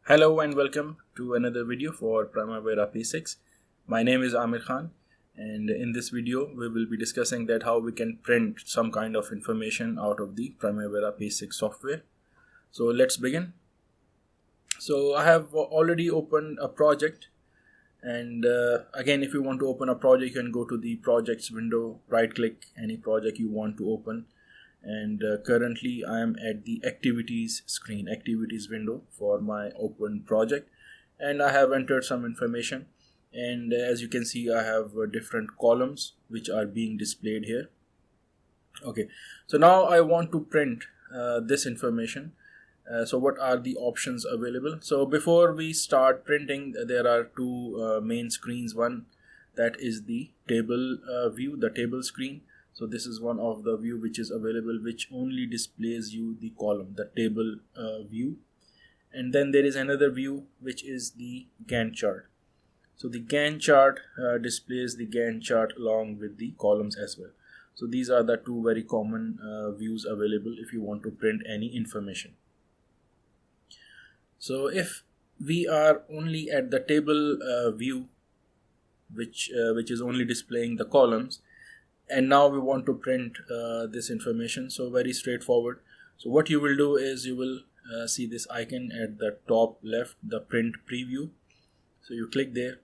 Hello and welcome to another video for Primavera P6. My name is Amir Khan, and in this video we will be discussing that how we can print some kind of information out of the Primavera P6 software. So let's begin. So I have already opened a project, and again, if you want to open a project, you can go to the projects window, right click any project you want to open, and currently I am at the activities window for my open project, and I have entered some information, and as you can see I have different columns which are being displayed here. Okay, so now I want to print this information. So what are the options available? So before we start printing, there are two main screens. One that is the table view, the table screen. So this is one of the view which is available, which only displays you the column, the table view. And then there is another view which is the Gantt chart. So the Gantt chart displays the Gantt chart along with the columns as well. So these are the two very common views available if you want to print any information. So if we are only at the table view, which is only displaying the columns, and now we want to print this information, so very straightforward. So what you will do is you will see this icon at the top left, the print preview. So you click there,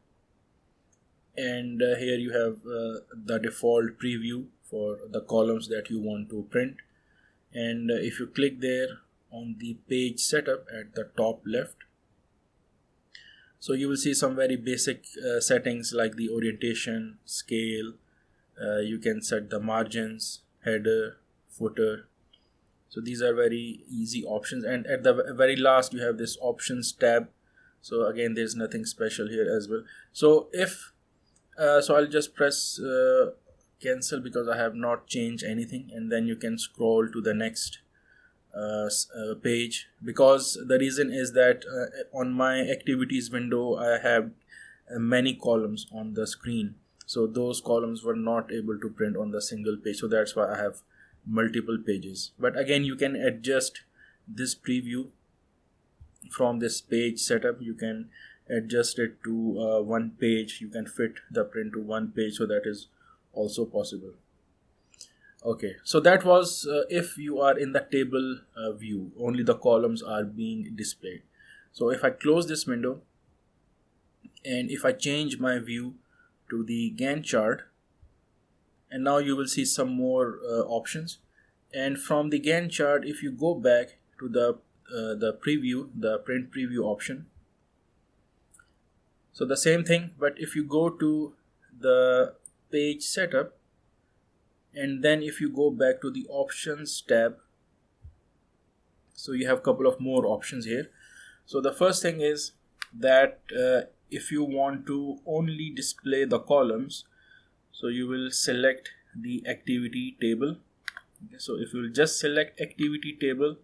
and here you have the default preview for the columns that you want to print. And if you click there on the page setup at the top left, so you will see some very basic settings like the orientation, scale. You can set the margins, header, footer. So these are very easy options, and at the very last you have this options tab. So again, there's nothing special here as well. So if so I'll just press cancel because I have not changed anything, and then you can scroll to the next page, because the reason is that on my activities window I have many columns on the screen. So those columns were not able to print on the single page, so that's why I have multiple pages. But again, you can adjust this preview from this page setup. You can adjust it to one page. You can fit the print to one page, so that is also possible. Okay, so that was if you are in the table view, only the columns are being displayed. So if I close this window and if I change my view to the Gantt chart, and now you will see some more options. And from the Gantt chart, if you go back to the preview, the print preview option, so the same thing, but if you go to the page setup, and then if you go back to the options tab, so you have a couple of more options here. So the first thing is that if you want to only display the columns, so you will select the activity table. Okay, so if you will just select activity table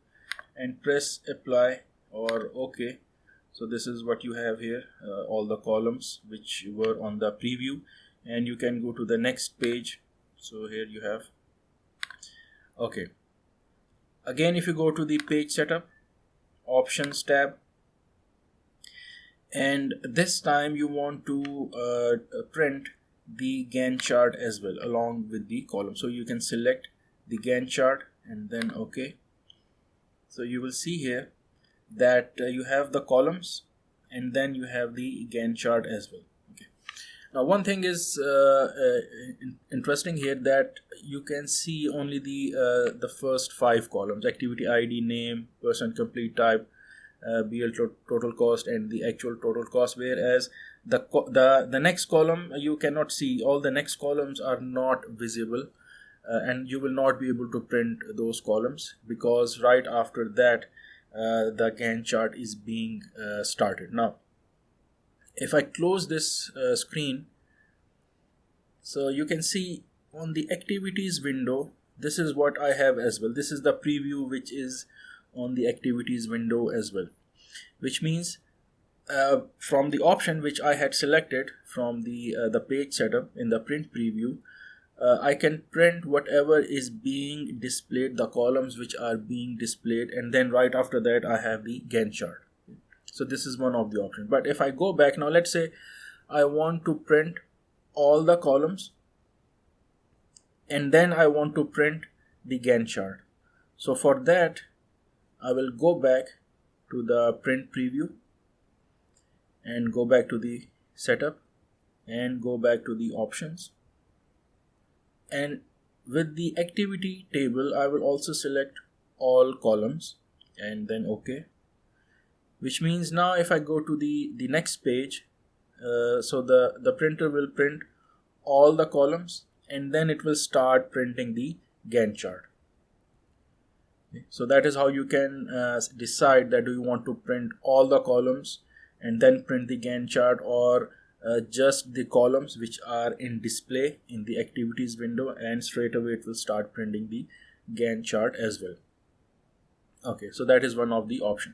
and press apply or OK, so this is what you have here, all the columns which were on the preview, and you can go to the next page. So here you have, okay, again if you go to the page setup, options tab, and this time you want to print the Gantt chart as well along with the column. So you can select the Gantt chart and then OK. So you will see here that you have the columns and then you have the Gantt chart as well. Okay. Now one thing is interesting here, that you can see only the first 5 columns: activity ID, name, person, complete type, BL total cost, and the actual total cost, whereas the next column you cannot see. All the next columns are not visible, and you will not be able to print those columns, because right after that the Gantt chart is being started. Now if I close this screen, so you can see on the activities window, this is what I have as well. This is the preview which is on the activities window as well, which means from the option which I had selected from the page setup in the print preview, I can print whatever is being displayed, the columns which are being displayed, and then right after that I have the Gantt chart. So this is one of the options. But if I go back now, let's say I want to print all the columns and then I want to print the Gantt chart. So for that, I will go back to the print preview and go back to the setup and go back to the options. And with the activity table, I will also select all columns and then OK. Which means now if I go to the next page, so the printer will print all the columns and then it will start printing the Gantt chart. Okay. So that is how you can decide that do you want to print all the columns and then print the Gantt chart, or just the columns which are in display in the activities window, and straight away it will start printing the Gantt chart as well. Okay, so that is one of the option.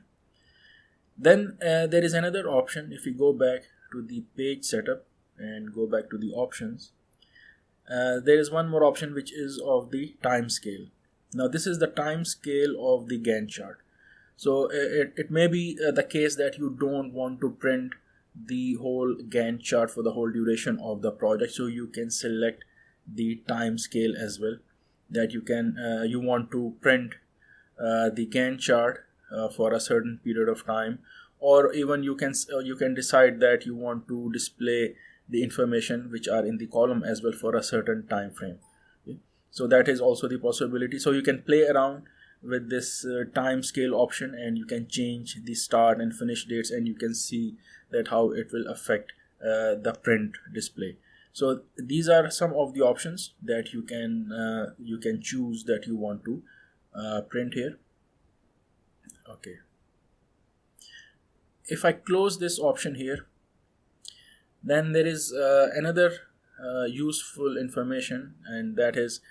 Then there is another option. If you go back to the page setup and go back to the options, there is one more option which is of the time scale. Now this is the time scale of the Gantt chart. So it may be the case that you don't want to print the whole Gantt chart for the whole duration of the project, so you can select the time scale as well, that you can you want to print the Gantt chart for a certain period of time, or even you can decide that you want to display the information which are in the column as well for a certain time frame. Okay. So that is also the possibility. So you can play around with this time scale option and you can change the start and finish dates, and you can see that how it will affect the print display. So these are some of the options that you can choose that you want to print here. Okay. If I close this option here, then there is another useful information, and that is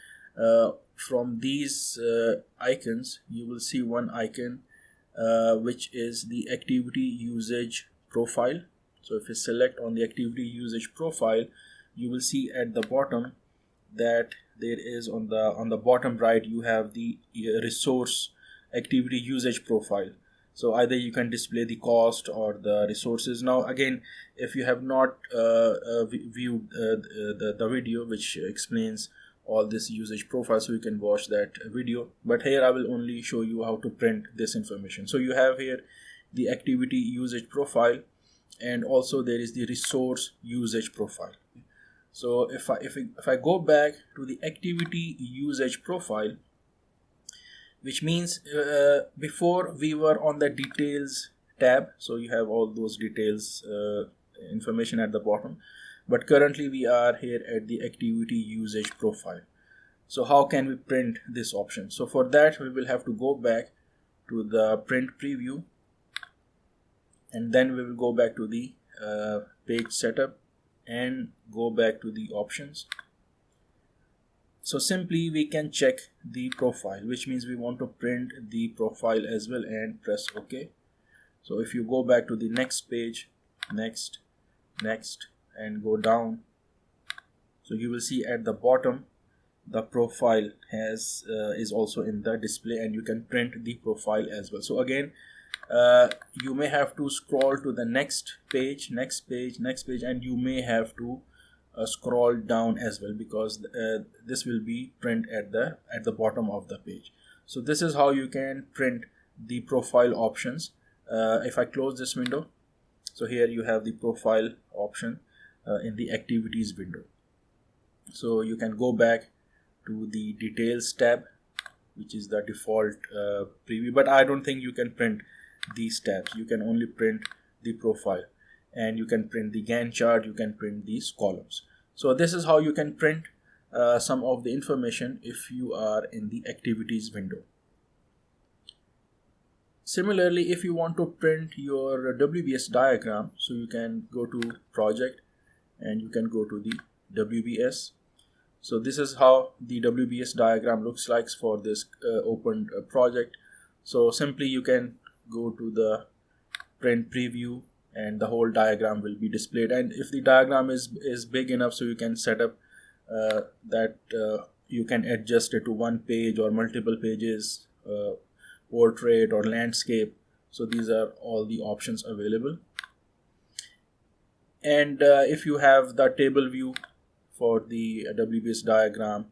from these icons you will see one icon which is the activity usage profile. So if you select on the activity usage profile, you will see at the bottom that there is on the bottom right you have the resource activity usage profile. So either you can display the cost or the resources. Now again, if you have not viewed the video which explains all this usage profile, so you can watch that video, but here I will only show you how to print this information. So you have here the activity usage profile, and also there is the resource usage profile. So if I go back to the activity usage profile, which means before we were on the details tab, so you have all those details information at the bottom, but currently we are here at the activity usage profile. So how can we print this option? So for that we will have to go back to the print preview, and then we will go back to the page setup and go back to the options. So simply we can check the profile, which means we want to print the profile as well, and press OK. So if you go back to the next page, next, and go down, so you will see at the bottom the profile is also in the display, and you can print the profile as well. So again, you may have to scroll to the next page, and you may have to scroll down as well, because this will be print at the bottom of the page. So this is how you can print the profile options. If I close this window, so here you have the profile option in the activities window. So you can go back to the details tab, which is the default preview, but I don't think you can print these tabs. You can only print the profile, and you can print the Gantt chart, you can print these columns. So this is how you can print some of the information if you are in the activities window. Similarly, if you want to print your WBS diagram, so you can go to project and you can go to the WBS. So this is how the WBS diagram looks like for this open project. So simply you can go to the print preview and the whole diagram will be displayed, and if the diagram is big enough, so you can set up that you can adjust it to one page or multiple pages, portrait or landscape. So these are all the options available. And if you have the table view for the WBS diagram,